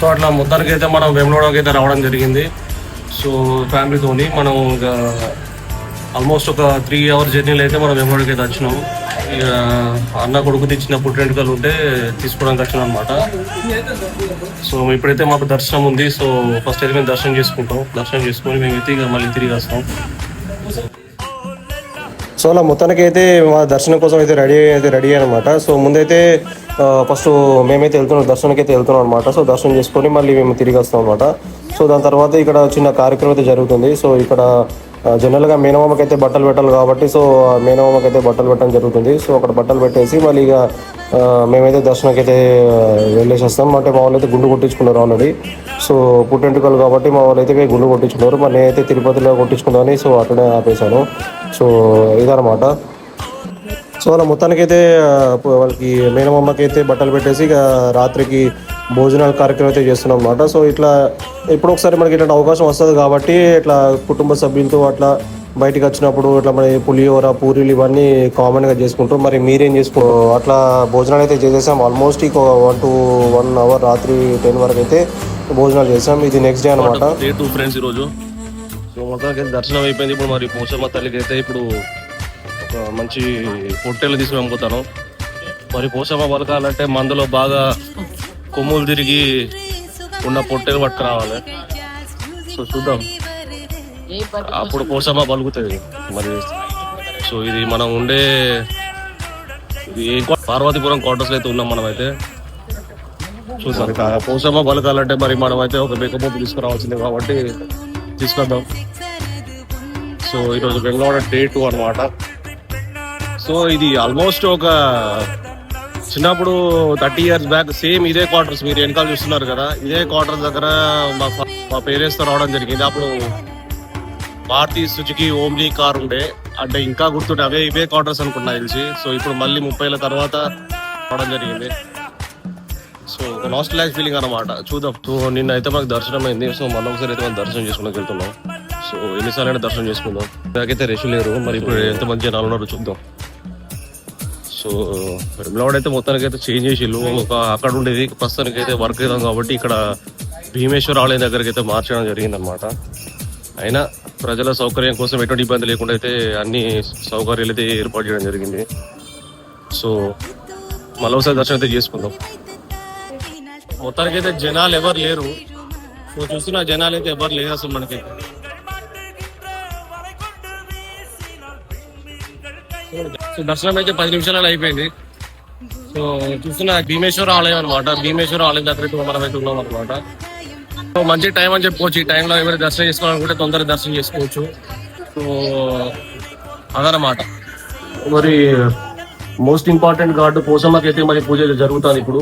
So అట్లా మొత్తానికి అయితే మనం వేములవాడకి అయితే రావడం జరిగింది. సో ఫ్యామిలీతోని మనం ఇక ఆల్మోస్ట్ ఒక 3 hours జర్నీలో అయితే మనం వేములవాడకి అయితే వచ్చినాం. ఇక అన్న కొడుకు తెచ్చిన పుట్టెంటుకలు ఉంటే తీసుకోవడానికి వచ్చినాం అనమాట. సో ఇప్పుడైతే మాకు దర్శనం ఉంది. సో ఫస్ట్ అయితే మేము దర్శనం చేసుకుంటాం. దర్శనం చేసుకొని మేమైతే ఇక మళ్ళీ తిరిగి వస్తాం. సో అలా మొత్తానికి అయితే మా దర్శనం కోసం అయితే రెడీ అనమాట. సో ముందైతే ఫస్ట్ మేమైతే వెళ్తున్నాం, దర్శనానికి అయితే వెళ్తున్నాం అనమాట. సో దర్శనం చేసుకొని మళ్ళీ మేము తిరిగి వస్తాం అనమాట. సో దాని తర్వాత ఇక్కడ చిన్న కార్యక్రమం అయితే జరుగుతుంది. సో ఇక్కడ జనరల్గా మేనమామకి అయితే బట్టలు పెట్టాలి కాబట్టి సో మేనమామకి అయితే బట్టలు పెట్టడం జరుగుతుంది. సో అక్కడ బట్టలు పెట్టేసి మళ్ళీ ఇక మేమైతే దర్శనానికి అయితే వెళ్ళేసి వస్తాం. అంటే మా వాళ్ళు అయితే గుండు కొట్టించుకున్నారు ఆల్రెడీ. సో పుట్టెంటుకలు కాబట్టి మా వాళ్ళు అయితే గుండు కొట్టించుకున్నారు. మరి నేనైతే తిరుపతిలో కొట్టించుకుందామని సో అక్కడే ఆపేశాను. సో ఇదనమాట. సో అలా మొత్తానికైతే వాళ్ళకి మేనమామకి అయితే బట్టలు పెట్టేసి ఇక రాత్రికి భోజనాల కార్యక్రమం అయితే చేస్తున్నాం అనమాట. సో ఇట్లా ఎప్పుడో ఒకసారి మనకి ఇట్లాంటి అవకాశం వస్తుంది కాబట్టి ఇట్లా కుటుంబ సభ్యులతో అట్లా బయటికి వచ్చినప్పుడు ఇట్లా మన పులిహోర పూరీలు ఇవన్నీ కామన్గా చేసుకుంటాం. మరి మీరేం చేసుకుంటారు? అట్లా భోజనాలు అయితే చేసేసాం. ఆల్మోస్ట్ ఇక 1 to 1 hour రాత్రి 10 వరకు అయితే భోజనాలు చేసాం. ఇది నెక్స్ట్ డే అనమాట. డే 2 ఫ్రెండ్స్ ఈరోజు. సో మొత్తానికి దర్శనం అయిపోయింది. ఇప్పుడు మరి పోచమ్మ తల్లికి అయితే ఇప్పుడు ఒక మంచి పొట్టేలు తీసుకుని అమ్ముతాను. మరి పోచమ్మ బతకాలంటే మందులో బాగా కొమ్ములు తిరిగి ఉన్న పొట్టేలు పట్టుకురావాలి. సో చూద్దాం, అప్పుడు పోచమ్మ పలుకుతుంది మరి. సో ఇది మనం ఉండే పార్వతీపురం క్వార్టర్స్ అయితే ఉన్నాం మనం అయితే. చూద్దాం, పోచమ్మ పలకాలంటే మరి మనం అయితే ఒక మేకపోతు తీసుకురావాల్సిందే కాబట్టి తీసుకొద్దాం. సో ఈరోజు బెంగళూరు Day 2 అనమాట. సో ఇది ఆల్మోస్ట్ ఒక చిన్నప్పుడు 30 years బ్యాక్ సేమ్ ఇదే క్వార్టర్స్ మీరు వెనకాల చూస్తున్నారు కదా, ఇదే క్వార్టర్స్ దగ్గర మా పేరెంట్స్తో రావడం జరిగింది. అప్పుడు మారుతి సుజుకి ఓమ్ని కార్ ఉండే, అంటే ఇంకా గుర్తుంటే ఇవే క్వార్టర్స్ అనుకున్నా తెలిసి. సో ఇప్పుడు మళ్ళీ 30 ఏళ్ళ తర్వాత రావడం జరిగింది. సో ఒక నాస్టాల్జిక్ ఫీలింగ్ అనమాట. చూద్దాం. సో నిన్న అయితే మనకు దర్శనం అయింది. సో మళ్ళీ ఒకసారి అయితే మనం దర్శనం చేసుకుని వెళ్తున్నాం. సో ఎన్నిసార్లు అయినా దర్శనం చేసుకుందాం. నాకైతే రెష్ లేరు. మరి ఇప్పుడు ఎంతమంది జనాలు ఉన్నారో చూద్దాం. సో వేములవాడ అయితే మొత్తానికి అయితే చేంజ్ చేసిళ్ళు. ఒక అక్కడ ఉండేది ప్రస్తుతానికి అయితే వర్క్ అవుతాం కాబట్టి ఇక్కడ భీమేశ్వర ఆలయం దగ్గరికి అయితే మార్చడం జరిగింది అనమాట. అయినా ప్రజల సౌకర్యం కోసం ఎటువంటి ఇబ్బంది లేకుండా అయితే అన్ని సౌకర్యాలు అయితే ఏర్పాటు చేయడం జరిగింది. సో మళ్ళీ ఒకసారి దర్శనం అయితే చేసుకుందాం. మొత్తానికి అయితే జనాలు ఎవరు లేరు. సో చూస్తున్న జనాలు అయితే ఎవరు లేరు అసలు మనకి. సో దర్శనం అయితే 10 నిమిషాలలో అయిపోయింది. సో చూస్తున్న భీమేశ్వర ఆలయం అనమాట. భీమేశ్వర ఆలయం దగ్గర మనం అయితే ఉన్నాం అనమాట. సో మంచి టైం అని చెప్పుకోవచ్చు. ఈ టైంలో ఎవరైనా దర్శనం చేసుకోవాలనుకుంటే తొందరగా దర్శనం చేసుకోవచ్చు. సో అదనమాట. మరి మోస్ట్ ఇంపార్టెంట్ గాడ్ పోచమ్మకి అయితే మరి పూజ జరుగుతుంది ఇప్పుడు.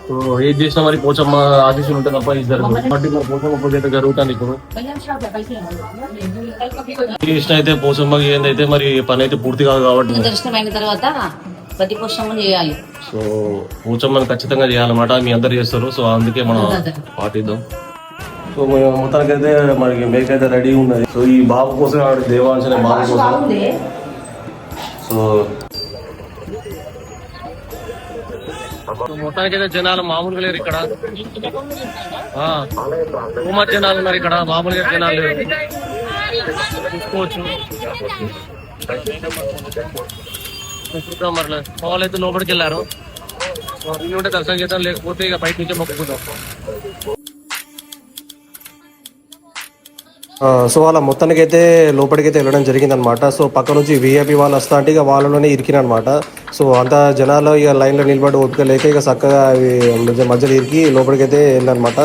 సో ఏది చేసినా మరి పోచమ్మ ఆశీస్సులు ఉంటే తప్ప ఇది జరుగుతుంది కాబట్టి మరి పోచమ్మ పూజ అయితే జరుగుతుంది ఇప్పుడు. చేసిన అయితే పోచమ్మకి ఏందైతే మరి పని అయితే పూర్తి కాదు కాబట్టి దర్శనం అయిన తర్వాత ప్రతి పోషణ చేయాలి. సో పోచమ్మని ఖచ్చితంగా చేయాలన్నమాట. మీ అందరు చేస్తారు. సో అందుకే మనం పాటిద్దాం. సో మొత్తానికి అయితే మనకి మేక అయితే రెడీ ఉన్నది. సో ఈ బాబు కోసం దేవాంశ బాబు కోసం. సో మొత్తానికి అయితే జనాలు మామూలుగా లేరు ఇక్కడ. జనాలు ఉన్నారు ఇక్కడ, మామూలుగా జనాలు లేరు. చూసుకోవచ్చు. చూద్దాం మరి వాళ్ళు అయితే లోపలికి వెళ్ళారు. ఉంటే దర్శనం చేద్దాం, లేకపోతే ఇక బయట నుంచే మొక్కుకుందాం. సో అలా మొత్తానికి అయితే లోపలికి అయితే వెళ్ళడం జరిగింది అనమాట. సో పక్క నుంచి విఐపి వాళ్ళు వస్తా అంటే ఇక వాళ్ళలోనే ఇరికినమాట. సో అంత జనాలు ఇక లైన్లో నిలబడి ఓపిక లేక ఇక చక్కగా మధ్యలో ఇరికి లోపలికి అయితే వెళ్ళానమాట.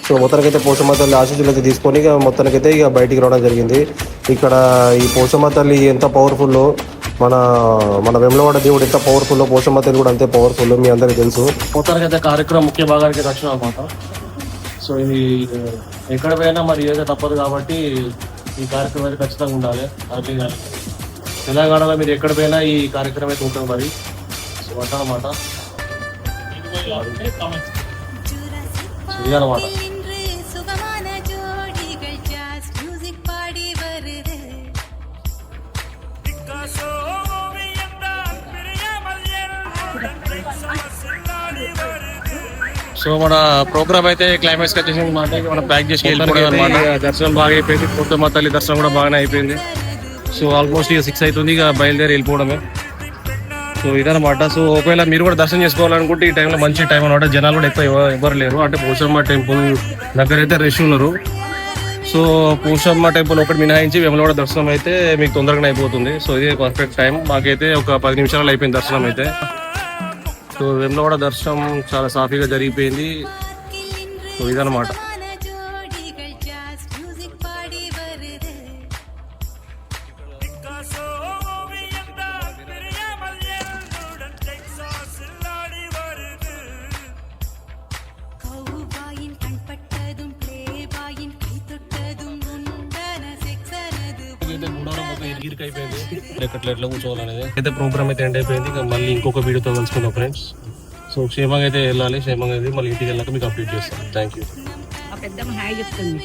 సో మొత్తానికైతే పోచమ్మ తల్లి ఆశీస్సులు అయితే తీసుకొని ఇక మొత్తానికైతే ఇక బయటికి రావడం జరిగింది. ఇక్కడ ఈ పోచమ్మ తల్లి ఎంత పవర్ఫుల్లో, మన వేములవాడ దేవుడు ఎంత పవర్ఫుల్లో, పోచమ్మ తల్లి కూడా అంతే పవర్ఫుల్, మీ అందరికీ తెలుసు. మొత్తానికైతే కార్యక్రమం ముఖ్య భాగానికి రక్షణ అనమాట. సో ఇది ఎక్కడ పోయినా మరి ఏదో తప్పదు కాబట్టి ఈ కార్యక్రమం అయితే ఖచ్చితంగా ఉండాలి. అది తెలంగాణలో మీరు ఎక్కడ పోయినా ఈ కార్యక్రమం అయితే ఉంటుంది మరి. సో అన్నమాట ఇదన్నమాట. సో సో మన ప్రోగ్రామ్ అయితే క్లైమాక్స్ వచ్చేసి మాట మనం ప్యాక్ చేసి వెళ్ళిపోవడం అనమాట. దర్శనం బాగా అయిపోయింది, కొత్తమ్మ తల్లి దర్శనం కూడా బాగానే అయిపోయింది. సో ఆల్మోస్ట్ ఇక 6 అవుతుంది, ఇక బయలుదేరి వెళ్ళిపోవడమే. సో ఇదనమాట. సో ఒకవేళ మీరు కూడా దర్శనం చేసుకోవాలనుకుంటే ఈ టైంలో మంచి టైం అనమాట. జనాలు కూడా ఎక్కువ ఎవరు లేరు. అంటే పోచమ్మ టెంపుల్ దగ్గర అయితే రష్ ఉన్నారు. సో పోచమ్మ టెంపుల్ ఒకటి మినహాయించి వేములవాడ దర్శనం అయితే మీకు తొందరగానే అయిపోతుంది. సో ఇది పర్ఫెక్ట్ టైం. మాకైతే ఒక 10 నిమిషాలు అయిపోయింది దర్శనం అయితే. సో వేములవాడ దర్శనం చాలా సాఫీగా జరిగిపోయింది. సో ఇదనమాట. ఎట్లా కూర్చోవాలనేది అయితే ప్రోగ్రామ్ అయితే ఎండ్ అయిపోయింది. ఇక మళ్ళీ ఇంకొక వీడియోతో కలుసుకుందాం ఫ్రెండ్స్. సో క్షేమంగా అయితే వెళ్ళాలి. క్షేమంగా అయితే మళ్ళీ ఇంటికి వెళ్ళాక మీకు అప్డేట్ చేస్తాను. Thank you. పెద్దమ్మ హాయ్ చెప్తుంది.